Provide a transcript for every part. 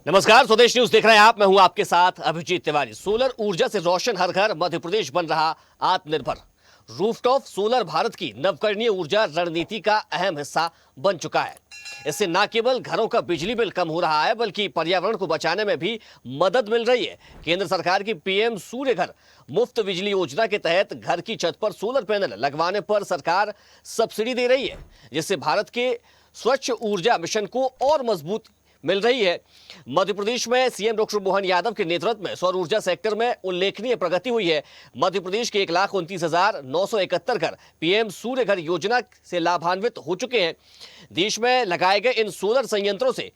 नमस्कार, स्वदेश न्यूज देख रहे हैं आप। मैं हूं आपके साथ अभिजीत तिवारी। सोलर ऊर्जा से रोशन हर घर, मध्य प्रदेश बन रहा आत्मनिर्भर। रूफटॉप सोलर भारत की नवकरणीय ऊर्जा रणनीति का अहम हिस्सा बन चुका है। इससे न केवल घरों का बिजली बिल कम हो रहा है, बल्कि पर्यावरण को बचाने में भी मदद मिल रही है। केंद्र सरकार की पीएम सूर्य घर मुफ्त बिजली योजना के तहत घर की छत पर सोलर पैनल लगवाने पर सरकार सब्सिडी दे रही है, जिससे भारत के स्वच्छ ऊर्जा मिशन को और मजबूत मिल रही है। मध्य प्रदेश में सीएम डॉक्टर मोहन यादव के नेतृत्व में सौर ऊर्जा सेक्टर में उल्लेखनीय प्रगति हुई है। मध्य प्रदेश के 1,29,971 घर पीएम सूर्य घर योजना से लाभान्वित हो चुके हैं। देश में लगाए गए इन सोलर संयंत्रों से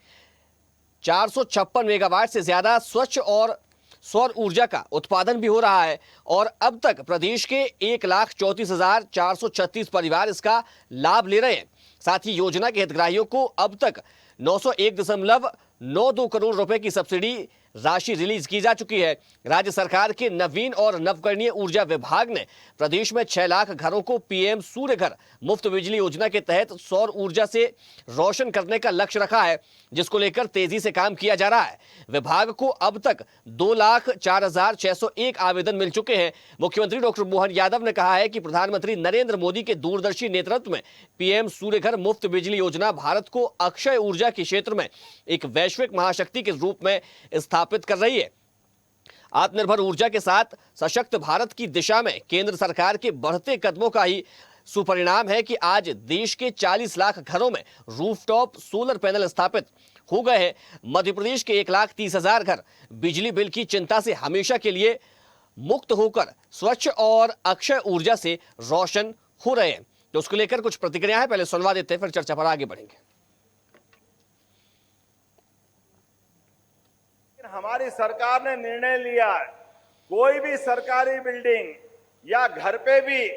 456 मेगावाट से ज्यादा स्वच्छ और सौर ऊर्जा का उत्पादन भी हो रहा है और अब तक प्रदेश के 1,34,436 परिवार इसका लाभ ले रहे हैं। साथ ही योजना के हितग्राहियों को अब तक 901.92 करोड़ रुपए की सब्सिडी राशि रिलीज की जा चुकी है। राज्य सरकार के नवीन और नवकरणीय ऊर्जा विभाग ने प्रदेश में 6 लाख घरों को पीएम सूर्य घर मुफ्त बिजली योजना के तहत सौर ऊर्जा से रोशन करने का लक्ष्य रखा है, जिसको लेकर तेजी से काम किया जा रहा है। विभाग को अब तक 2,04,601 आवेदन मिल चुके हैं। मुख्यमंत्री डॉक्टर मोहन यादव ने कहा है कि प्रधानमंत्री नरेंद्र मोदी के दूरदर्शी नेतृत्व में पीएम सूर्य घर मुफ्त बिजली योजना भारत को अक्षय ऊर्जा के क्षेत्र में एक वैश्विक महाशक्ति के रूप में स्थापित कर रही है। आत्मनिर्भर ऊर्जा के साथ सशक्त भारत की दिशा में केंद्र सरकार के बढ़ते कदमों का ही सुपरिणाम है कि आज देश के 40 लाख घरों में रूफटॉप सोलर पैनल स्थापित हो गए हैं। मध्य प्रदेश के 1,30,000 घर बिजली बिल की चिंता से हमेशा के लिए मुक्त होकर स्वच्छ और अक्षय ऊर्जा से रोशन हो रहे हैं। तो उसको लेकर कुछ प्रतिक्रिया है, पहले सुनवा देते हैं, फिर चर्चा पर आगे बढ़ेंगे। हमारी सरकार ने निर्णय लिया है, कोई भी सरकारी बिल्डिंग या घर पे भी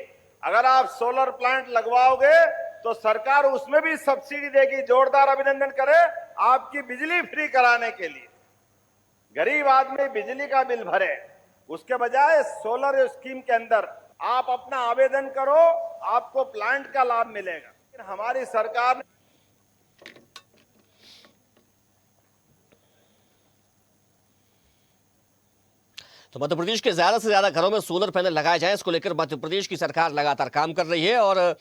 अगर आप सोलर प्लांट लगवाओगे तो सरकार उसमें भी सब्सिडी देगी। जोरदार अभिनंदन करें आपकी बिजली फ्री कराने के लिए। गरीब आदमी बिजली का बिल भरे, उसके बजाय सोलर स्कीम के अंदर आप अपना आवेदन करो, आपको प्लांट का लाभ मिलेगा। हमारी सरकार ने तो मध्य प्रदेश के ज्यादा से ज्यादा घरों में सोलर पैनल लगाए जाएं, इसको लेकर मध्य प्रदेश की सरकार लगातार काम कर रही है और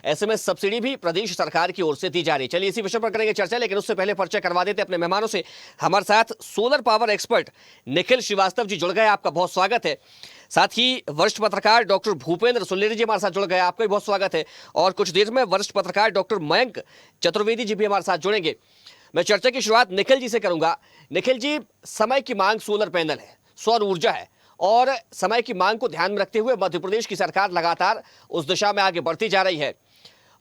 ऐसे में सब्सिडी भी प्रदेश सरकार की ओर से दी जा रही है। चलिए इसी विषय पर करेंगे चर्चा, लेकिन उससे पहले परिचय करवा देते अपने मेहमानों से। हमारे साथ solar power expert Nikhil Shrivastava ji जुड़ गए, आपका बहुत स्वागत है। साथ ही वरिष्ठ पत्रकार डॉक्टर भूपेंद्र सुल्लेरी जी हमारे साथ जुड़ गए, आपका भी बहुत स्वागत है। और कुछ देर में वरिष्ठ पत्रकार डॉक्टर मयंक चतुर्वेदी जी भी हमारे साथ जुड़ेंगे। मैं चर्चा की शुरुआत निखिल जी से करूंगा। निखिल जी, समय की मांग सोलर पैनल है, सौर ऊर्जा है और समय की मांग को ध्यान में रखते हुए मध्य प्रदेश की सरकार लगातार उस दिशा में आगे बढ़ती जा रही है।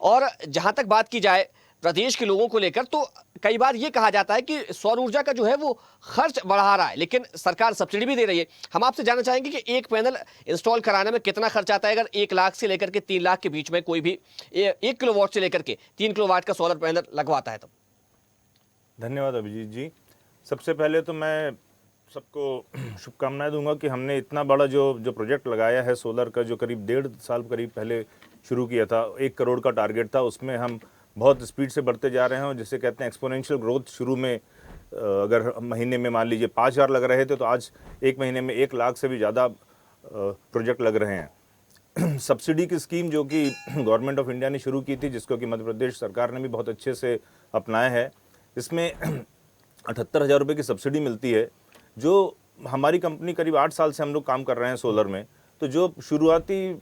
और जहां तक बात की जाए प्रदेश के लोगों को लेकर, तो कई बार यह कहा जाता है कि सौर ऊर्जा का जो है वो खर्च बढ़ा रहा है, लेकिन सरकार सब्सिडी भी दे रही है। हम आपसे जानना चाहेंगे कि एक पैनल इंस्टॉल कराने में कितना खर्च आता है, अगर 1 लाख से लेकर के 3 लाख के बीच में कोई भी 1 किलोवाट से लेकर के 3 किलोवाट का सोलर पैनल लगवाता है तो? धन्यवाद अभिजीत जी। सबसे पहले तो मैं सबको शुभकामनाएं दूंगा कि हमने इतना बड़ा जो प्रोजेक्ट लगाया है सोलर का, जो करीब 1.5 साल करीब पहले शुरू किया था। 1 करोड़ का टारगेट था, उसमें हम बहुत स्पीड से बढ़ते जा रहे हैं और जिसे कहते हैं एक्सपोनेंशियल ग्रोथ। शुरू में अगर महीने में मान लीजिए 5,000 लग रहे थे, तो आज 1 महीने में 1 लाख से भी ज़्यादा प्रोजेक्ट लग रहे हैं। सब्सिडी की स्कीम जो कि गवर्नमेंट ऑफ इंडिया ने शुरू की थी, जिसको कि मध्य प्रदेश सरकार ने भी बहुत अच्छे से अपनाया है, इसमें 78,000 रुपये की सब्सिडी मिलती है। जो हमारी कंपनी करीब 8 साल से हम लोग काम कर रहे हैं सोलर में, तो जो शुरुआती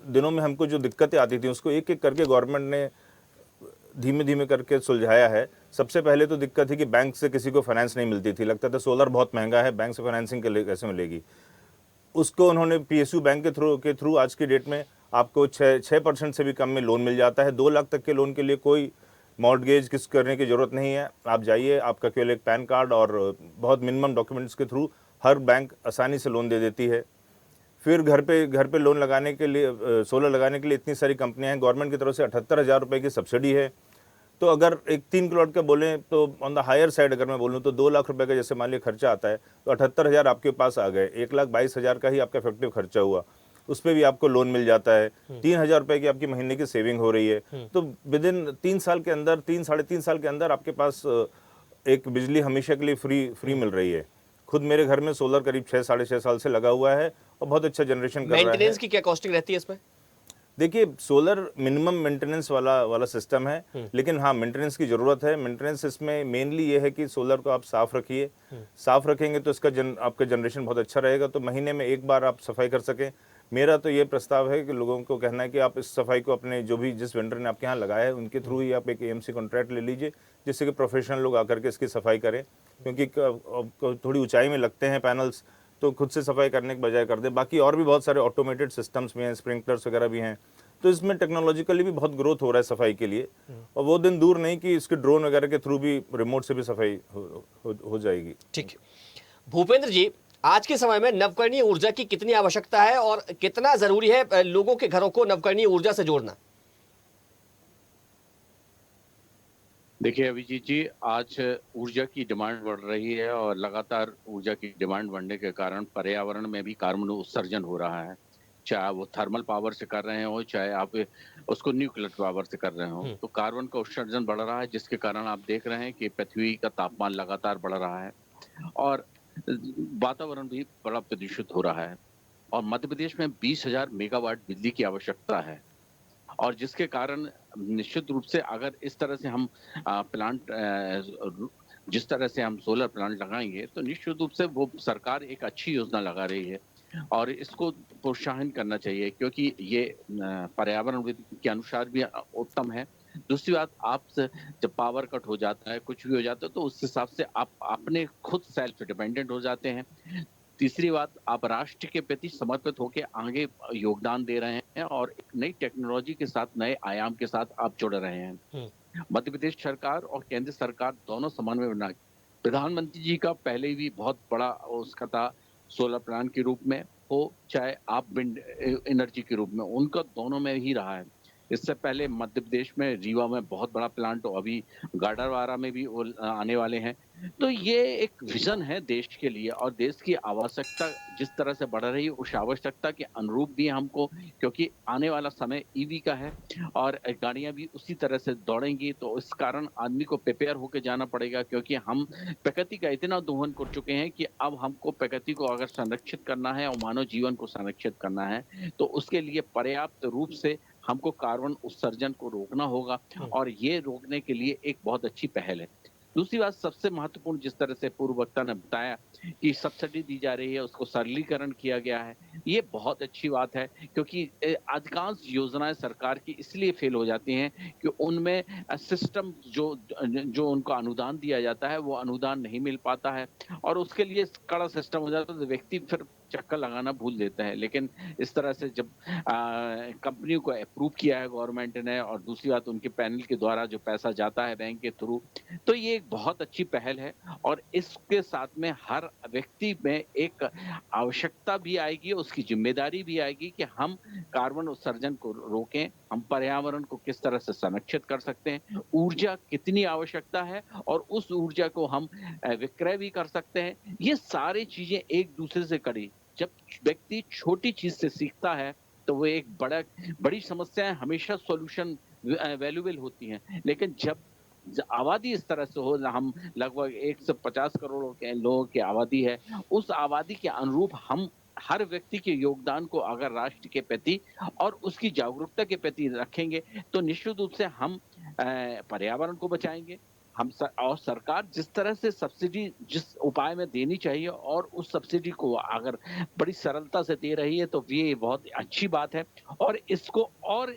दिनों में हमको जो दिक्कतें आती थी उसको एक एक करके गवर्नमेंट ने धीमे धीमे करके सुलझाया है। सबसे पहले तो दिक्कत थी कि बैंक से किसी को फाइनेंस नहीं मिलती थी, लगता था सोलर बहुत महंगा है, बैंक से फाइनेंसिंग कैसे मिलेगी। उसको उन्होंने PSU बैंक के थ्रू आज की डेट में आपको 6% से भी कम में लोन मिल जाता है। 2 लाख तक के लोन के लिए कोई मॉर्टगेज किस करने की ज़रूरत नहीं है। आप जाइए, आपका केवल एक पैन कार्ड और बहुत मिनिमम डॉक्यूमेंट्स के थ्रू हर बैंक आसानी से लोन दे देती है। फिर घर पे लोन लगाने के लिए, सोलर लगाने के लिए इतनी सारी कंपनियां हैं। गवर्नमेंट की तरफ से 78,000 रुपये की सब्सिडी है। तो अगर एक 3 किलोवाट का बोलें तो ऑन द हायर साइड अगर मैं बोलूँ तो 2 लाख रुपए का जैसे मान लिया खर्चा आता है, तो 78,000 आपके पास आ गए। 1,22,000 का ही आपका इफेक्टिव खर्चा हुआ, उस पर भी आपको लोन मिल जाता है। 3,000 रुपए की आपकी महीने की सेविंग हो रही है। तो विद इन 3 साल के अंदर, 3 साढ़े 3 साल के अंदर आपके पास एक बिजली हमेशा के लिए फ्री मिल रही है। खुद मेरे घर में सोलर करीब 6 साढ़े 6 साल से लगा हुआ है और बहुत अच्छा जनरेशन कर रहा है। मेंटेनेंस की क्या कॉस्टिंग रहती है इसमें? देखिए, सोलर मिनिमम मेंटेनेंस वाला सिस्टम है, लेकिन हाँ मेंटेनेंस की ज़रूरत है। मेंटेनेंस इसमें मेनली ये है कि सोलर को आप साफ़ रखिए, साफ़ रखेंगे तो इसका आपका जनरेशन बहुत अच्छा रहेगा, तो महीने में एक बार आप सफाई कर सकें। मेरा तो ये प्रस्ताव है कि लोगों को कहना है कि आप इस सफाई को अपने जिस वेंडर ने आपके यहाँ लगाया है उनके थ्रू ही आप एक एएमसी कॉन्ट्रैक्ट ले लीजिए, जिससे कि प्रोफेशनल लोग आकर के इसकी सफाई करें, क्योंकि थोड़ी ऊंचाई में लगते हैं पैनल्स, तो खुद से सफाई करने के बजाय कर दें। बाकी और भी बहुत सारे ऑटोमेटेड सिस्टम्स भी हैं, स्प्रिंकलर्स वगैरह भी हैं, तो इसमें टेक्नोलॉजिकली भी बहुत ग्रोथ हो रहा है सफाई के लिए, और वो दिन दूर नहीं कि इसके ड्रोन वगैरह के थ्रू भी रिमोट से भी सफाई हो जाएगी। ठीक है भूपेंद्र जी, आज के समय में नवकरणीय ऊर्जा की कितनी आवश्यकता है और कितना जरूरी है लोगों के घरों को नवकरणीय ऊर्जा से जोड़ना? देखिए अभिजीत जी, आज ऊर्जा की डिमांड बढ़ रही है और लगातार ऊर्जा की डिमांड बढ़ने के कारण पर्यावरण में भी कार्बन उत्सर्जन हो रहा है। चाहे वो थर्मल पावर से कर रहे हो, चाहे आप उसको न्यूक्लियर पावर से कर रहे हो, तो कार्बन का उत्सर्जन बढ़ रहा है, जिसके कारण आप देख रहे हैं कि पृथ्वी का तापमान लगातार बढ़ रहा है और वातावरण भी बड़ा प्रदूषित हो रहा है। और मध्य प्रदेश में 20,000 मेगावाट बिजली की आवश्यकता है और जिसके कारण निश्चित रूप से अगर इस तरह से हम जिस तरह से हम सोलर प्लांट लगाएंगे तो निश्चित रूप से वो सरकार एक अच्छी योजना लगा रही है और इसको प्रोत्साहन करना चाहिए, क्योंकि ये पर्यावरण के अनुसार भी उत्तम है। दूसरी बात, आप जब पावर कट हो जाता है, कुछ भी हो जाता है, तो उस हिसाब से आप अपने खुद सेल्फ डिपेंडेंट हो जाते हैं। तीसरी बात, आप राष्ट्र के प्रति समर्पित होकर आगे योगदान दे रहे हैं और एक नई टेक्नोलॉजी के साथ, नए आयाम के साथ आप जुड़ रहे हैं। मध्य प्रदेश सरकार और केंद्र सरकार दोनों समन्वय बना, प्रधानमंत्री जी का पहले भी बहुत बड़ा उसका था, सोलर प्लांट के रूप में हो चाहे आप विंड एनर्जी के रूप में, उनका दोनों में ही रहा है। इससे पहले मध्य प्रदेश में रीवा में बहुत बड़ा प्लांट, अभी गाडरवारा में भी वो आने वाले हैं। तो ये एक विजन है देश के लिए और देश की आवश्यकता जिस तरह से बढ़ रही है उस आवश्यकता के अनुरूप भी हमको, क्योंकि आने वाला समय ईवी का है और गाड़ियां भी उसी तरह से दौड़ेंगी, तो इस कारण आदमी को प्रिपेयर होकर जाना पड़ेगा, क्योंकि हम प्रकृति का इतना दोहन कर चुके हैं कि अब हमको प्रकृति को अगर संरक्षित करना है और मानव जीवन को संरक्षित करना है तो उसके लिए पर्याप्त रूप से हमको कार्बन उत्सर्जन को रोकना होगा और ये रोकने के लिए एक बहुत अच्छी पहल है। दूसरी बात, सबसे महत्वपूर्ण, जिस तरह से पूर्व वक्ता ने बताया कि सब्सिडी दी जा रही है, उसको सरलीकरण किया गया है, ये बहुत अच्छी बात है, क्योंकि अधिकांश योजनाएं सरकार की इसलिए फेल हो जाती हैं कि उनमें सिस्टम जो उनको अनुदान दिया जाता है वो अनुदान नहीं मिल पाता है और उसके लिए कड़ा सिस्टम हो जाता है तो व्यक्ति फिर चक्कर लगाना भूल देते हैं। लेकिन इस तरह से जब कंपनियों को अप्रूव किया है गवर्नमेंट ने और दूसरी बात उनके पैनल के द्वारा जो पैसा जाता है बैंक के थ्रू, तो ये एक बहुत अच्छी पहल है और इसके साथ में हर व्यक्ति में एक आवश्यकता भी आएगी, उसकी जिम्मेदारी भी आएगी कि हम कार्बन उत्सर्जन को रोकें, हम पर्यावरण को किस तरह से संरक्षित कर सकते हैं, ऊर्जा कितनी आवश्यकता है और उस ऊर्जा को हम विक्रय भी कर सकते हैं। ये सारी चीजें एक दूसरे से कड़ी, जब व्यक्ति छोटी चीज से सीखता है तो वो एक बड़ी समस्याएं हमेशा सॉल्यूशन वैल्यूएबल होती हैं, लेकिन जब आबादी इस तरह से हो, हम लगभग 150 करोड़ के लोगों की आबादी है, उस आबादी के अनुरूप हम हर व्यक्ति के योगदान को अगर राष्ट्र के प्रति और उसकी जागरूकता के प्रति रखेंगे तो निश्चित रूप से हम पर्यावरण को बचाएंगे। और सरकार जिस तरह से सब्सिडी जिस उपाय में देनी चाहिए और उस सब्सिडी को अगर बड़ी सरलता से दे रही है तो ये बहुत अच्छी बात है और इसको और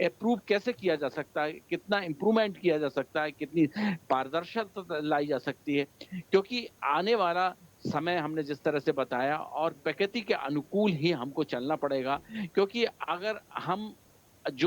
अप्रूव कैसे किया जा सकता है, कितना इम्प्रूवमेंट किया जा सकता है, कितनी पारदर्शिता लाई जा सकती है, क्योंकि आने वाला समय हमने जिस तरह से बताया और प्रकृति के अनुकूल ही हमको चलना पड़ेगा, क्योंकि अगर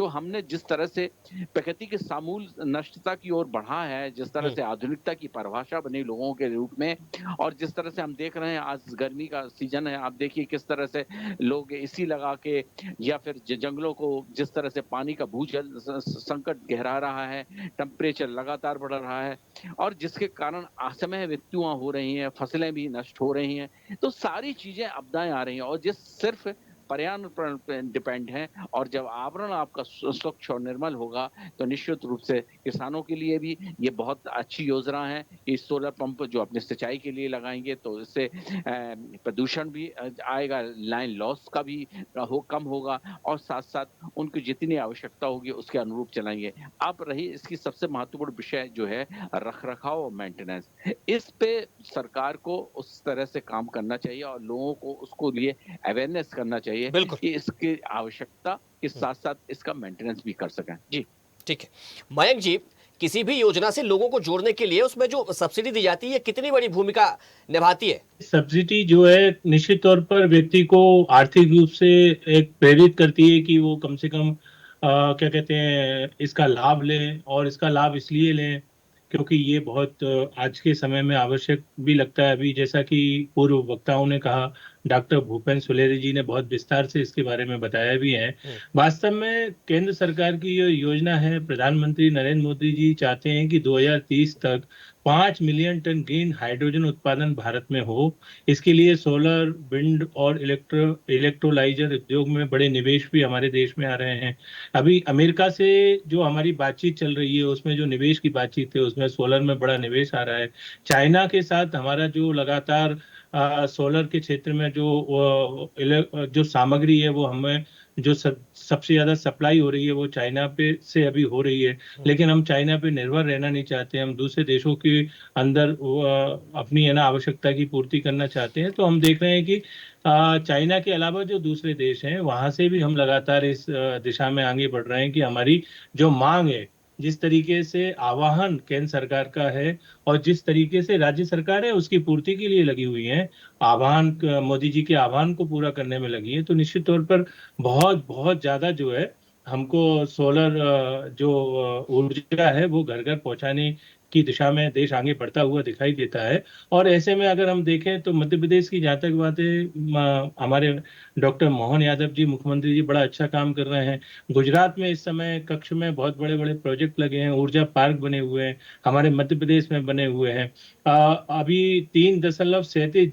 हमने जिस तरह से प्रकृति के सामूल नष्टता की ओर बढ़ा है, जिस तरह से आधुनिकता की परिभाषा बनी लोगों के रूप में और जिस तरह से हम देख रहे हैं आज गर्मी का सीजन है, आप देखिए किस तरह से लोग एसी लगा के या फिर जंगलों को जिस तरह से पानी का भूजल संकट गहरा रहा है, टेम्परेचर लगातार बढ़ रहा है और जिसके कारण असमय मृत्युआं हो रही हैं, फसलें भी नष्ट हो रही हैं, तो सारी चीजें आपदाएं आ रही हैं और जिस सिर्फ पर्यावरण पर डिपेंड हैं, और जब आवरण आपका स्वच्छ और निर्मल होगा तो निश्चित रूप से किसानों के लिए भी ये बहुत अच्छी योजना है कि सोलर पंप जो अपने सिंचाई के लिए लगाएंगे तो इससे प्रदूषण भी आएगा, लाइन लॉस का भी कम होगा, और साथ साथ उनको जितनी आवश्यकता होगी उसके अनुरूप चलाएंगे। अब रही इसकी सबसे महत्वपूर्ण विषय जो है रखरखाव और मेंटेनेंस, इस पे सरकार को उस तरह से काम करना चाहिए और लोगों को उसको लिए अवेयरनेस करना चाहिए बिल्कुल। कि इसकी आवश्यकता के साथ साथ इसका मेंटेनेंस भी कर सकें। जी ठीक है। मयंक जी, किसी भी योजना से लोगों को जोड़ने के लिए उसमें जो सब्सिडी दी जाती है कितनी बड़ी भूमिका निभाती है? सब्सिडी जो है निश्चित तौर पर व्यक्ति को आर्थिक रूप से एक प्रेरित करती है कि वो कम से कम क्या कहते हैं इसका लाभ लें, और इसका लाभ इसलिए लें क्योंकि ये बहुत आज के समय में आवश्यक भी लगता है। अभी जैसा कि पूर्व वक्ताओं ने कहा, डॉक्टर भूपेंद्र सुलेरी जी ने बहुत विस्तार से इसके बारे में बताया भी है। वास्तव में केंद्र सरकार की ये योजना है, प्रधानमंत्री नरेंद्र मोदी जी चाहते हैं कि 2030 तक 5 मिलियन टन ग्रीन हाइड्रोजन उत्पादन भारत में हो। इसके लिए सोलर, विंड और इलेक्ट्रोलाइजर उद्योग में बड़े निवेश भी हमारे देश में आ रहे हैं। अभी अमेरिका से जो हमारी बातचीत चल रही है उसमें जो निवेश की बातचीत है उसमें सोलर में बड़ा निवेश आ रहा है। चाइना के साथ हमारा जो लगातार सोलर के क्षेत्र में जो सामग्री है वो हमें जो सबसे ज्यादा सप्लाई हो रही है वो चाइना पे से अभी हो रही है, लेकिन हम चाइना पे निर्भर रहना नहीं चाहते। हम दूसरे देशों के अंदर अपनी है ना आवश्यकता की पूर्ति करना चाहते हैं। तो हम देख रहे हैं कि चाइना के अलावा जो दूसरे देश हैं वहां से भी हम लगातार इस दिशा में आगे बढ़ रहे हैं कि हमारी जो मांग है, जिस तरीके से आह्वान केंद्र सरकार का है और जिस तरीके से राज्य सरकार है उसकी पूर्ति के लिए लगी हुई है, आह्वान मोदी जी के आह्वान को पूरा करने में लगी है, तो निश्चित तौर पर बहुत बहुत ज्यादा जो है हमको सोलर जो ऊर्जा है वो घर घर पहुंचाने की दिशा में देश आगे बढ़ता हुआ दिखाई देता है। और ऐसे में अगर हम देखें तो मध्य प्रदेश की जहाँ तक बात है, हमारे डॉक्टर मोहन यादव जी मुख्यमंत्री जी बड़ा अच्छा काम कर रहे हैं। गुजरात में इस समय कक्ष में बहुत बड़े बड़े प्रोजेक्ट लगे हैं, ऊर्जा पार्क बने हुए हैं, हमारे मध्य प्रदेश में बने हुए हैं। अभी 3.37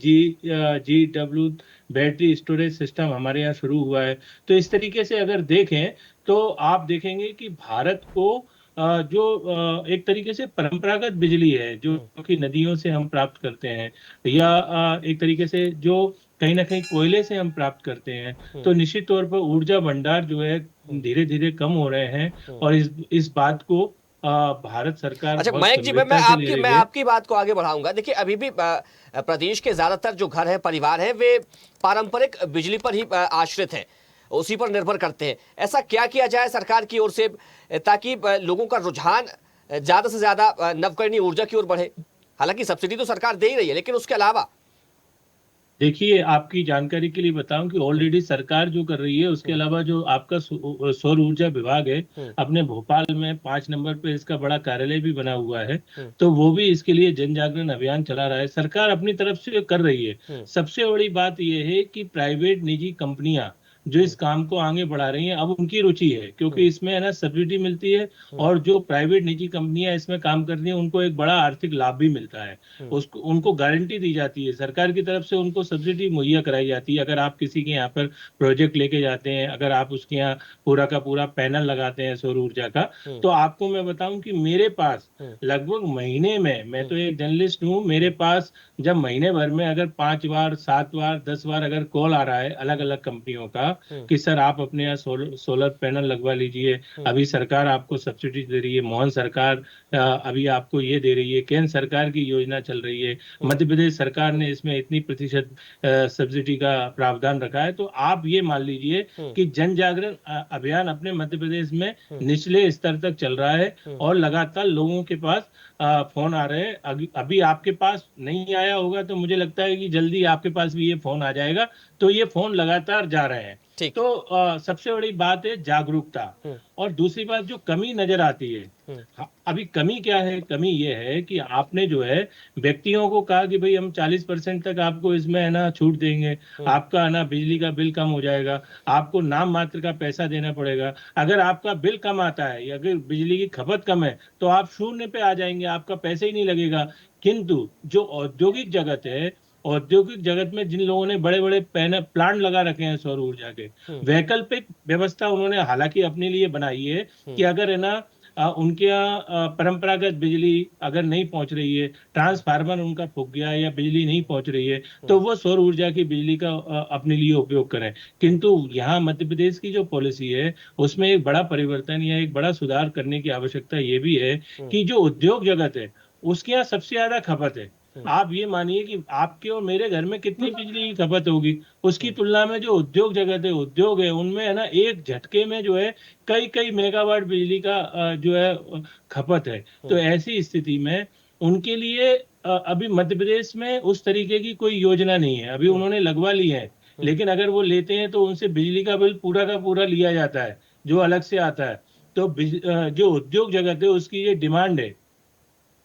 GW बैटरी स्टोरेज सिस्टम हमारे यहाँ शुरू हुआ है। तो इस तरीके से अगर देखें तो आप देखेंगे कि भारत को जो एक तरीके से परंपरागत बिजली है जो कि नदियों से हम प्राप्त करते हैं, या एक तरीके से जो कहीं ना कहीं कोयले से हम प्राप्त करते हैं, तो निश्चित तौर पर ऊर्जा भंडार जो है धीरे धीरे कम हो रहे हैं। और इस बात को भारत सरकार अच्छा बहुत मयंक जी, गंभीरता से ले रही मैं है। आपकी बात को आगे बढ़ाऊंगा। देखिए अभी भी प्रदेश के ज्यादातर जो घर है, परिवार है, वे पारंपरिक बिजली पर ही आश्रित हैं, उसी पर निर्भर करते हैं। ऐसा क्या किया जाए सरकार की ओर से ताकि लोगों का रुझान ज्यादा से ज्यादा नवकरणीय ऊर्जा की ओर बढ़े? हालांकि सब्सिडी तो सरकार दे ही रही है, लेकिन उसके अलावा देखिए, आपकी जानकारी के लिए बताऊं कि ऑलरेडी सरकार जो कर रही है उसके अलावा जो आपका सौर ऊर्जा विभाग है, अपने भोपाल में 5 नंबर पे इसका बड़ा कार्यालय भी बना हुआ है, तो वो भी इसके लिए जन जागरण अभियान चला रहा है। सरकार अपनी तरफ से कर रही है। सबसे बड़ी बात यह है कि प्राइवेट निजी कंपनियां जो इस काम को आगे बढ़ा रही हैं, अब उनकी रुचि है क्योंकि इसमें है ना सब्सिडी मिलती है, और जो प्राइवेट निजी कंपनियां इसमें काम करती हैं उनको एक बड़ा आर्थिक लाभ भी मिलता है। उसको उनको गारंटी दी जाती है सरकार की तरफ से, उनको सब्सिडी मुहैया कराई जाती है। अगर आप किसी के यहाँ पर प्रोजेक्ट लेके जाते हैं, अगर आप उसके यहाँ पूरा का पूरा पैनल लगाते हैं सौर ऊर्जा का, तो आपको मैं बताऊं कि मेरे पास लगभग महीने में, मैं तो एक जर्नलिस्ट हूँ, मेरे पास जब महीने भर में अगर 5 बार 7 बार 10 बार अगर कॉल आ रहा है अलग अलग कंपनियों का कि सर आप अपने यहाँ सोलर पैनल लगवा लीजिए, अभी सरकार आपको सब्सिडी दे रही है, मोहन सरकार अभी आपको ये दे रही है, केंद्र सरकार की योजना चल रही है, मध्य प्रदेश सरकार ने इसमें इतनी प्रतिशत सब्सिडी का प्रावधान रखा है, तो आप ये मान लीजिए कि जन जागरण अभियान अपने मध्य प्रदेश में निचले स्तर तक चल रहा है और लगातार लोगों के पास फोन आ रहे हैं। अभी आपके पास नहीं आया होगा तो मुझे लगता है कि जल्दी आपके पास भी ये फोन आ जाएगा। तो ये फोन लगातार जा रहे हैं। तो सबसे बड़ी बात है जागरूकता, और दूसरी बात जो कमी नजर आती है, अभी कमी क्या है? कमी ये है कि आपने जो है व्यक्तियों को कहा कि भाई हम 40% तक आपको इसमें है ना छूट देंगे, आपका है ना बिजली का बिल कम हो जाएगा, आपको नाम मात्र का पैसा देना पड़ेगा। अगर आपका बिल कम आता है या अगर बिजली की खपत कम है तो आप शून्य पे आ जाएंगे, आपका पैसे ही नहीं लगेगा। किंतु जो औद्योगिक जगत है औद्योगिक जगत में जिन लोगों ने बड़े बड़े प्लांट लगा रखे हैं सौर ऊर्जा के, वैकल्पिक व्यवस्था उन्होंने हालांकि अपने लिए बनाई है कि अगर है ना उनके यहाँ परंपरागत बिजली अगर नहीं पहुंच रही है, ट्रांसफार्मर उनका फूक गया या बिजली नहीं पहुंच रही है, तो वो सौर ऊर्जा की बिजली का अपने लिए उपयोग करें। किंतु यहाँ मध्य प्रदेश की जो पॉलिसी है उसमें एक बड़ा परिवर्तन या एक बड़ा सुधार करने की आवश्यकता ये भी है कि जो उद्योग जगत है उसके यहाँ सबसे ज्यादा खपत है। आप ये मानिए कि आपके और मेरे घर में कितनी बिजली की खपत होगी, उसकी तुलना में जो उद्योग जगत है, उद्योग है, उनमें है ना एक झटके में जो है कई कई मेगावाट बिजली का जो है खपत है। तो ऐसी स्थिति में उनके लिए अभी मध्य प्रदेश में उस तरीके की कोई योजना नहीं है। अभी उन्होंने लगवा ली है, लेकिन अगर वो लेते हैं तो उनसे बिजली का बिल पूरा का पूरा लिया जाता है जो अलग से आता है। तो जो उद्योग जगत है उसकी ये डिमांड है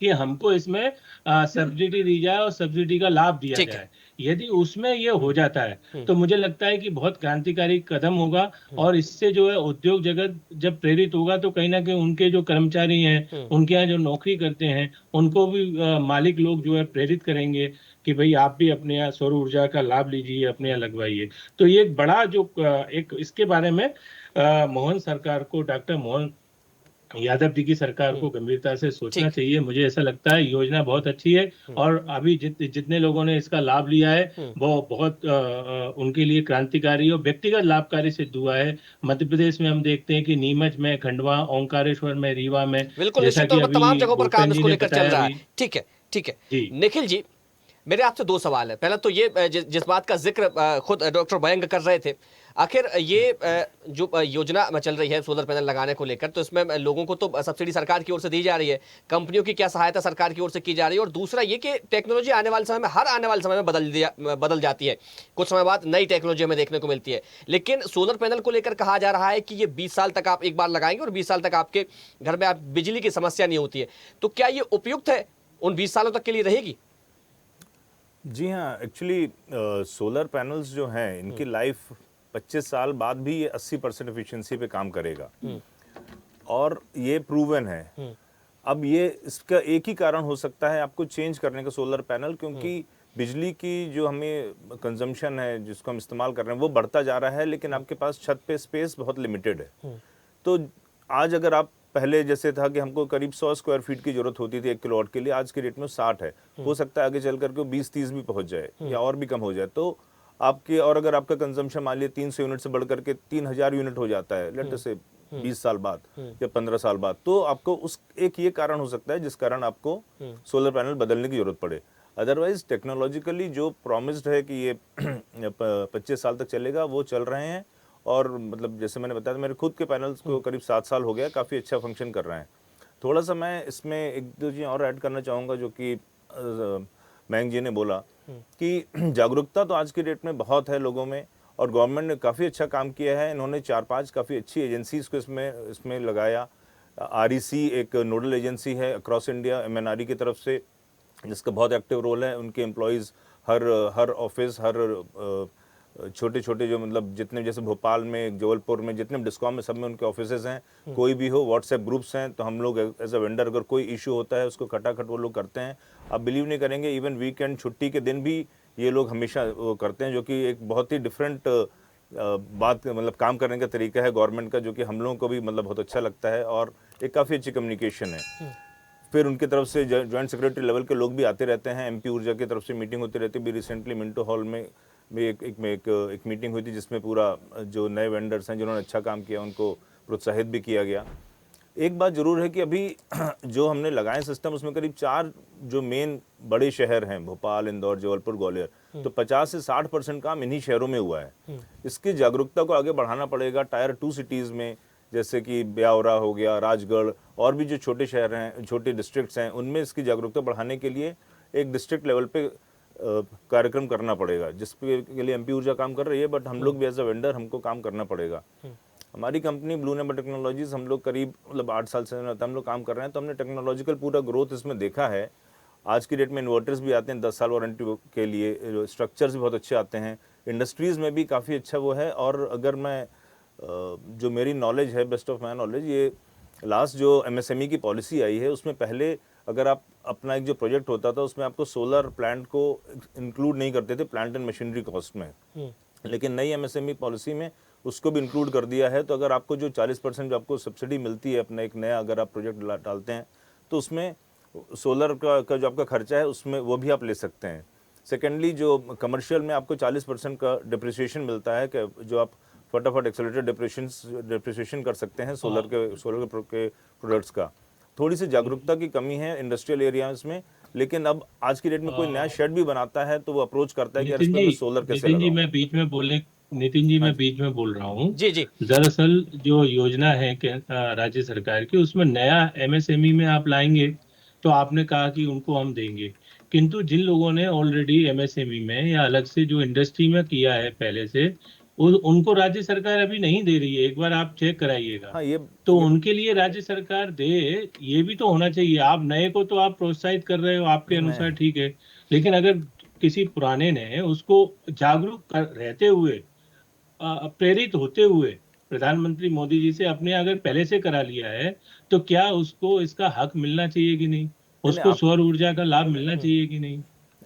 कि हमको इसमें सब्सिडी दी जाए और सब्सिडी का लाभ दिया ठीक है। जाए। यदि उसमें ये हो जाता है तो मुझे लगता है कि बहुत क्रांतिकारी कदम होगा, और इससे जो है उद्योग जगत जब प्रेरित होगा तो कहीं ना कहीं उनके जो कर्मचारी हैं, उनके यहाँ जो नौकरी करते हैं, उनको भी मालिक लोग जो है प्रेरित करेंगे कि भाई आप भी अपने यहाँ सौर ऊर्जा का लाभ लीजिए, अपने यहाँ लगवाइए। तो ये एक बड़ा जो एक इसके बारे में मोहन सरकार को, डॉक्टर मोहन यादव जी की सरकार को गंभीरता से सोचना ठीक। चाहिए। मुझे ऐसा लगता है योजना बहुत अच्छी है, और अभी जितने लोगों ने इसका लाभ लिया है वो बहुत उनके लिए क्रांतिकारी और व्यक्तिगत लाभकारी सिद्ध हुआ है। मध्य प्रदेश में हम देखते हैं कि नीमच में, खंडवा, ओंकारेश्वर में, रीवा में, बिल्कुल जैसा निश्चित कि तौर पर तमाम अभी जगहों पर काम भूपेंद्र जी इसको ने लेकर चल बताया रहा अभी। है। ठीक है, ठीक है। जी निखिल जी, मेरे आपसे दो सवाल है। पहला तो ये जिस बात का जिक्र खुद डॉक्टर मयंक कर रहे थे, आखिर ये जो योजना चल रही है सोलर पैनल लगाने को लेकर, तो इसमें लोगों को तो सब्सिडी सरकार की ओर से दी जा रही है, कंपनियों की क्या सहायता सरकार की ओर से की जा रही है, और दूसरा ये कि टेक्नोलॉजी आने वाले समय में, हर आने वाले समय में बदल जाती है, कुछ समय बाद नई टेक्नोलॉजी हमें देखने को मिलती है। लेकिन सोलर पैनल को लेकर कहा जा रहा है कि ये 20 साल तक आप एक बार लगाएंगे और 20 साल तक आपके घर में आप बिजली की समस्या नहीं होती है। तो क्या ये उपयुक्त है, उन 20 सालों तक के लिए रहेगी? जी हाँ, एक्चुअली सोलर पैनल्स जो हैं इनकी लाइफ 25 साल बाद भी ये 80% एफिशिएंसी पे काम करेगा, और ये प्रूवन है। अब ये इसका एक ही कारण हो सकता है आपको चेंज करने का सोलर पैनल, क्योंकि बिजली की जो हमें कंजम्पशन है, जिसको हम इस्तेमाल कर रहे हैं, वो बढ़ता जा रहा है, लेकिन आपके पास छत पे स्पेस बहुत लिमिटेड है। तो आज अगर आप, पहले जैसे था कि हमको करीब 100 स्क्वायर फीट की जरूरत होती थी 1 किलोवाट के लिए, आज के रेट में 60 है। हो सकता है आगे चल करके 20-30 भी पहुंच जाए या और भी कम हो जाए। तो आपके, और अगर आपका कंजम्पशन मान लिया 300 यूनिट से बढ़ करके 3000 यूनिट हो जाता है, लेट से 20 साल बाद या 15 साल बाद, तो आपको उस एक ये कारण हो सकता है जिस कारण आपको सोलर पैनल बदलने की जरूरत पड़े। अदरवाइज टेक्नोलॉजिकली जो प्रॉमिस्ड है कि ये 25 साल तक चलेगा, वो चल रहे हैं। और मतलब जैसे मैंने बताया, मेरे खुद के पैनल्स को करीब 7 साल हो गया, काफ़ी अच्छा फंक्शन कर रहे हैं। थोड़ा सा मैं इसमें एक दो चीज़ें और ऐड करना चाहूँगा, जो कि मयंक जी ने बोला कि जागरूकता तो आज के डेट में बहुत है लोगों में, और गवर्नमेंट ने काफ़ी अच्छा काम किया है। इन्होंने 4-5 काफ़ी अच्छी एजेंसीज को इसमें लगाया। REC एक नोडल एजेंसी है अक्रॉस इंडिया MNRE की तरफ से, जिसका बहुत एक्टिव रोल है। उनके एम्प्लॉयज़ हर ऑफिस, हर छोटे छोटे जो मतलब जितने, जैसे भोपाल में, जबलपुर में, जितने डिस्कॉम में, सब में उनके ऑफिसेज हैं। कोई भी हो, व्हाट्सएप ग्रुप्स हैं, तो हम लोग एज अ वेंडर अगर कोई इशू होता है उसको खटाखट वो लोग करते हैं। आप बिलीव नहीं करेंगे, इवन वीकेंड, छुट्टी के दिन भी ये लोग हमेशा वो करते हैं, जो कि एक बहुत ही डिफरेंट बात, मतलब काम करने का तरीका है गवर्नमेंट का, जो कि हम लोगों को भी मतलब बहुत अच्छा लगता है, और एक काफ़ी अच्छी कम्युनिकेशन है। फिर उनकी तरफ से जॉइंट सेक्रेटरी लेवल के लोग भी आते रहते हैं। MP ऊर्जा की तरफ से मीटिंग होती रहती है। भी रिसेंटली मिंटो हॉल में एक मीटिंग हुई थी, जिसमें पूरा जो नए वेंडर्स हैं जिन्होंने अच्छा काम किया उनको प्रोत्साहित भी किया गया। एक बात जरूर है कि अभी जो हमने लगाए सिस्टम, उसमें करीब 4 जो मेन बड़े शहर हैं, भोपाल, इंदौर, जबलपुर, ग्वालियर, तो 50 से 60% काम इन्हीं शहरों में हुआ है। इसकी जागरूकता को आगे बढ़ाना पड़ेगा। टायर 2 सिटीज़ में, जैसे कि ब्यावरा हो गया, राजगढ़, और भी जो छोटे शहर हैं, छोटे डिस्ट्रिक्ट्स हैं, उनमें इसकी जागरूकता बढ़ाने के लिए एक डिस्ट्रिक्ट लेवल पे कार्यक्रम करना पड़ेगा, जिसके लिए MP ऊर्जा काम कर रही है, बट हम लोग भी एज अ वेंडर हमको काम करना पड़ेगा। हमारी कंपनी ब्लू नेबर टेक्नोलॉजीज, हम लोग करीब मतलब 8 साल से हम लोग काम कर रहे हैं, तो हमने टेक्नोलॉजिकल पूरा ग्रोथ इसमें देखा है। आज की डेट में इन्वर्टर्स भी आते हैं 10 साल वारंटी के लिए, स्ट्रक्चर्स भी बहुत अच्छे आते हैं, इंडस्ट्रीज़ में भी काफ़ी अच्छा वो है। और अगर मैं जो मेरी नॉलेज है, बेस्ट ऑफ माई नॉलेज, ये लास्ट जो MSME की पॉलिसी आई है, उसमें पहले अगर आप अपना एक जो प्रोजेक्ट होता था उसमें आपको सोलर प्लांट को इंक्लूड नहीं करते थे प्लांट एंड मशीनरी कॉस्ट में, लेकिन नई एमएसएमई पॉलिसी में उसको भी इंक्लूड कर दिया है। तो अगर आपको जो 40% जो आपको सब्सिडी मिलती है अपना एक नया अगर आप प्रोजेक्ट डालते हैं तो उसमें सोलर का जो आपका खर्चा है उसमें वो भी आप ले सकते हैं। सेकेंडली जो कमर्शियल में आपको 40% का डिप्रिसिएशन मिलता है कि जो आप फटाफट एक्सेलरेटेड डिप्रिसिएशन कर सकते हैं सोलर के प्रोडक्ट्स का। थोड़ी सी जागरूकता की कमी है इंडस्ट्रियल एरियाज में, लेकिन अब आज की डेट में कोई नया शेड भी बनाता है तो वो अप्रोच करता है कि यार इस पे मैं सोलर कैसे नितिन जी लगाऊं। मैं बीच में बोलने नितिन जी मैं बीच में बोल रहा हूँ। जी जी दरअसल जो योजना है राज्य सरकार की, उसमें नया एमएसएमई में आप लाएंगे तो आपने कहा कि उनको हम देंगे, किंतु जिन लोगों ने ऑलरेडी एमएसएमई में या अलग से जो इंडस्ट्री में किया है पहले से, उनको राज्य सरकार अभी नहीं दे रही है। एक बार आप चेक कराइएगा। हाँ तो ये उनके लिए राज्य सरकार दे, ये भी तो होना चाहिए। आप नए को तो आप प्रोत्साहित कर रहे हो आपके नहीं, अनुसार, मैं ठीक है, लेकिन अगर किसी पुराने ने उसको जागरूक रहते हुए, प्रेरित होते हुए प्रधानमंत्री मोदी जी से अपने अगर पहले से करा लिया है, तो क्या उसको इसका हक मिलना चाहिए कि नहीं? नहीं, उसको सौर ऊर्जा का लाभ मिलना चाहिए कि नहीं?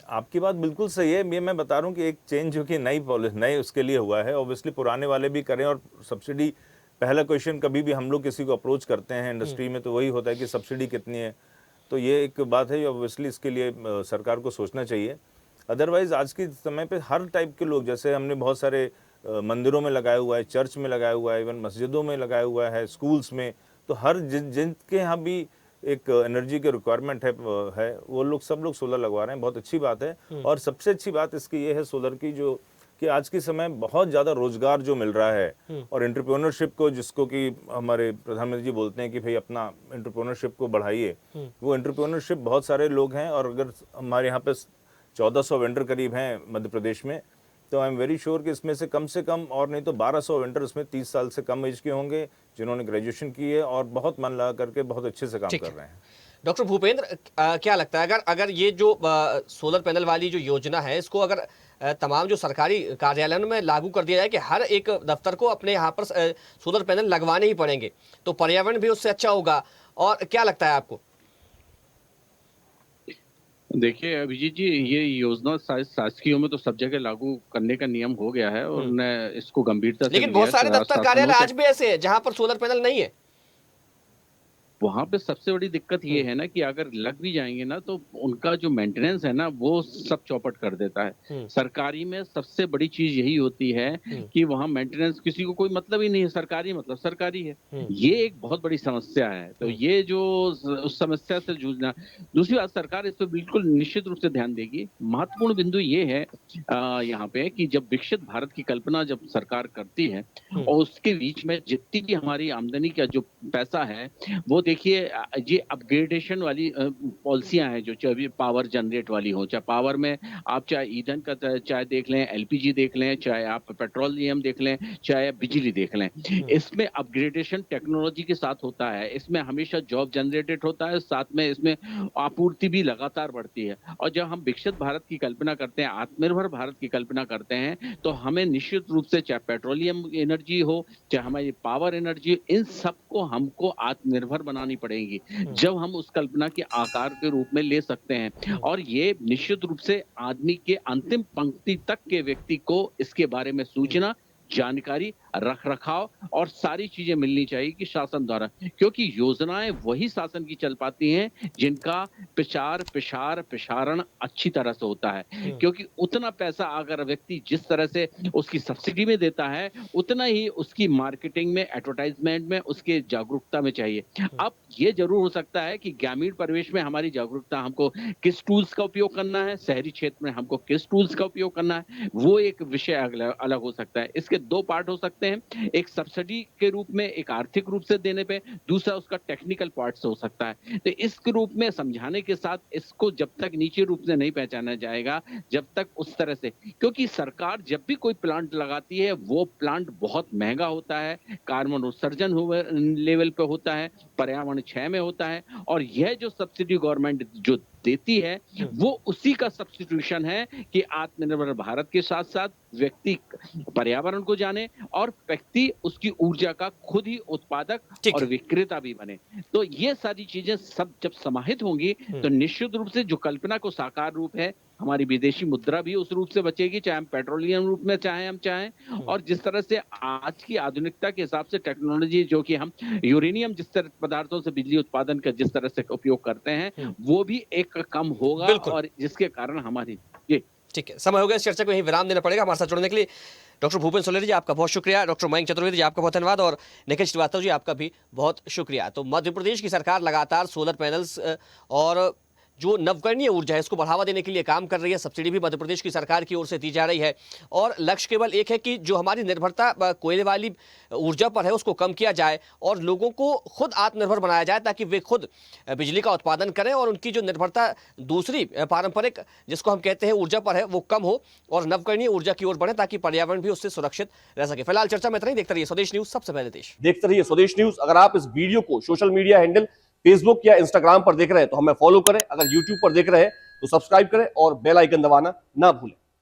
आपकी बात बिल्कुल सही है। ये मैं बता रहा हूँ कि एक चेंज जो कि नई पॉलिसी नए उसके लिए हुआ है, ऑब्वियसली पुराने वाले भी करें। और सब्सिडी, पहला क्वेश्चन कभी भी हम लोग किसी को अप्रोच करते हैं इंडस्ट्री में तो वही होता है कि सब्सिडी कितनी है। तो ये एक बात है, ऑब्वियसली इसके लिए सरकार को सोचना चाहिए। अदरवाइज आज के समय पे हर टाइप के लोग, जैसे हमने बहुत सारे मंदिरों में लगाया हुआ है, चर्च में लगाया हुआ है, इवन मस्जिदों में लगाया हुआ है, स्कूल्स में, तो हर जिनके यहाँ भी एक एनर्जी की रिक्वायरमेंट है वो लोग सब लोग सोलर लगवा रहे हैं। बहुत अच्छी बात है। और सबसे अच्छी बात इसकी ये है सोलर की, जो कि आज के समय बहुत ज़्यादा रोजगार जो मिल रहा है और एंटरप्रेन्योरशिप को, जिसको कि हमारे प्रधानमंत्री जी बोलते हैं कि भाई अपना एंटरप्रेन्योरशिप को बढ़ाइए, वो एंटरप्रेन्योरशिप बहुत सारे लोग हैं। और अगर हमारे यहाँ पे 1400 वेंडर करीब हैं मध्य प्रदेश में, तो आई एम वेरी श्योर कि इसमें से कम और नहीं तो 1200 वेंडर उसमें 30 साल से कम एज के होंगे जिन्होंने ग्रेजुएशन की है और बहुत मन लगा करके बहुत अच्छे से काम कर रहे हैं। डॉक्टर भूपेंद्र, क्या लगता है अगर ये जो सोलर पैनल वाली जो योजना है इसको अगर तमाम जो सरकारी कार्यालयों में लागू कर दिया जाए कि हर एक दफ्तर को अपने यहाँ पर सोलर पैनल लगवाने ही पड़ेंगे, तो पर्यावरण भी उससे अच्छा होगा, और क्या लगता है आपको? देखिए अभिजीत जी, ये योजना शासकीय में तो सब जगह लागू करने का नियम हो गया है और उन्होंने इसको गंभीरता से लेकिन बहुत सारे दफ्तर कार्यालय आज भी ऐसे हैं जहां पर सोलर पैनल नहीं है। वहां पे सबसे बड़ी दिक्कत ये है ना कि अगर लग भी जाएंगे ना तो उनका जो मेंटेनेंस है ना वो सब चौपट कर देता है। सरकारी में सबसे बड़ी चीज यही होती है कि वहां मेंटेनेंस किसी को कोई मतलब ही नहीं है, सरकारी मतलब सरकारी है। ये एक बहुत बड़ी समस्या है। तो ये जो उस समस्या से जूझना। दूसरी बात, सरकार इस पर बिल्कुल निश्चित रूप से ध्यान देगी। महत्वपूर्ण बिंदु ये है यहाँ पे कि जब विकसित भारत की कल्पना जब सरकार करती है और उसके बीच में जितनी भी हमारी आमदनी का जो पैसा है वो, देखिए ये अपग्रेडेशन वाली पॉलिसियां हैं, जो चाहे पावर जनरेट वाली हो, चाहे पावर में आप चाहे ईंधन का चाहे देख लें, एलपीजी देख लें, चाहे आप पेट्रोलियम देख लें, चाहे बिजली देख लें, इसमें अपग्रेडेशन टेक्नोलॉजी के साथ होता है। इसमें हमेशा जॉब जनरेटेड होता है, साथ में इसमें आपूर्ति भी लगातार बढ़ती है। और जब हम विकसित भारत की कल्पना करते हैं, आत्मनिर्भर भारत की कल्पना करते हैं, तो हमें निश्चित रूप से चाहे पेट्रोलियम एनर्जी हो, चाहे हमारी पावर एनर्जी, इन सबको हमको आत्मनिर्भर बनानी पड़ेगी जब हम उस कल्पना के आकार के रूप में ले सकते हैं। और ये निश्चित रूप से आदमी के अंतिम पंक्ति तक के व्यक्ति को इसके बारे में सूचना, जानकारी, रखरखाव और सारी चीजें मिलनी चाहिए कि शासन द्वारा, क्योंकि योजनाएं वही शासन की चल पाती हैं जिनका प्रचार प्रसारण अच्छी तरह से होता है। क्योंकि उतना पैसा अगर व्यक्ति जिस तरह से उसकी सब्सिडी में देता है, उतना ही उसकी मार्केटिंग में, एडवर्टाइजमेंट में, उसके जागरूकता में चाहिए। अब ये जरूर हो सकता है कि ग्रामीण परिवेश में हमारी जागरूकता, हमको किस टूल्स का उपयोग करना है, शहरी क्षेत्र में हमको किस टूल्स का उपयोग करना है, वो एक विषय अलग हो सकता है। इसके दो पार्ट हो सकते हैं, एक सब्सिडी के रूप में, एक आर्थिक रूप से देने पे, दूसरा उसका टेक्निकल पार्ट से हो सकता है। तो इस रूप में समझाने के साथ इसको जब तक नीचे रूप से नहीं पहचाना जाएगा, जब तक उस तरह से, क्योंकि सरकार जब भी कोई प्लांट लगाती है वो प्लांट बहुत महंगा होता है, कार्बन उत्सर्जन लेवल पे होता है, पर्यावरण क्षय में होता है। और यह जो सब्सिडी गवर्नमेंट जो देती है वो उसी का सब्स्टिट्यूशन है कि आत्मनिर्भर भारत के साथ साथ व्यक्ति पर्यावरण को जाने और व्यक्ति उसकी ऊर्जा का खुद ही उत्पादक ठीक और है। विक्रेता भी बने। तो ये सारी चीजें सब जब समाहित होंगी तो निश्चित रूप से जो कल्पना को साकार रूप है, हमारी विदेशी मुद्रा भी उस रूप से बचेगी, चाहे हम पेट्रोलियम रूप में चाहें और जिस तरह से आज की आधुनिकता के हिसाब से टेक्नोलॉजी जो कि हम यूरेनियम जिस तरह पदार्थों से बिजली उत्पादन का जिस तरह से उपयोग करते हैं वो भी एक कम होगा बिल्कुल। और जिसके कारण हमारी ये ठीक है, समय हो गया इस चर्चा को यहीं विराम देना पड़ेगा। हमारे साथ जुड़ने के लिए डॉक्टर भूपेन सोलेरी जी आपका बहुत शुक्रिया, डॉक्टर मयंक चतुर्वेदी जी आपका बहुत धन्यवाद और निखिल श्रीवास्तव जी आपका भी बहुत शुक्रिया। तो मध्य प्रदेश की सरकार लगातार सोलर पैनल्स और जो नवकरणीय ऊर्जा है इसको बढ़ावा देने के लिए काम कर रही है। सब्सिडी भी मध्य प्रदेश की सरकार की ओर से दी जा रही है और लक्ष्य केवल एक है कि जो हमारी निर्भरता कोयले वाली ऊर्जा पर है उसको कम किया जाए और लोगों को खुद आत्मनिर्भर बनाया जाए ताकि वे खुद बिजली का उत्पादन करें और उनकी जो निर्भरता दूसरी पारंपरिक जिसको हम कहते हैं ऊर्जा पर है वो कम हो और नवकरणीय ऊर्जा की ओर बढ़े ताकि पर्यावरण भी उससे सुरक्षित रह सके। फिलहाल चर्चा में इतना ही। देखते रहिए स्वदेश न्यूज, सबसे पहले देश। देखते रहिए स्वदेश न्यूज। अगर आप इस वीडियो को सोशल मीडिया हैंडल फेसबुक या इंस्टाग्राम पर देख रहे हैं तो हमें फॉलो करें, अगर यूट्यूब पर देख रहे हैं तो सब्सक्राइब करें और बेल आइकन दबाना ना भूलें।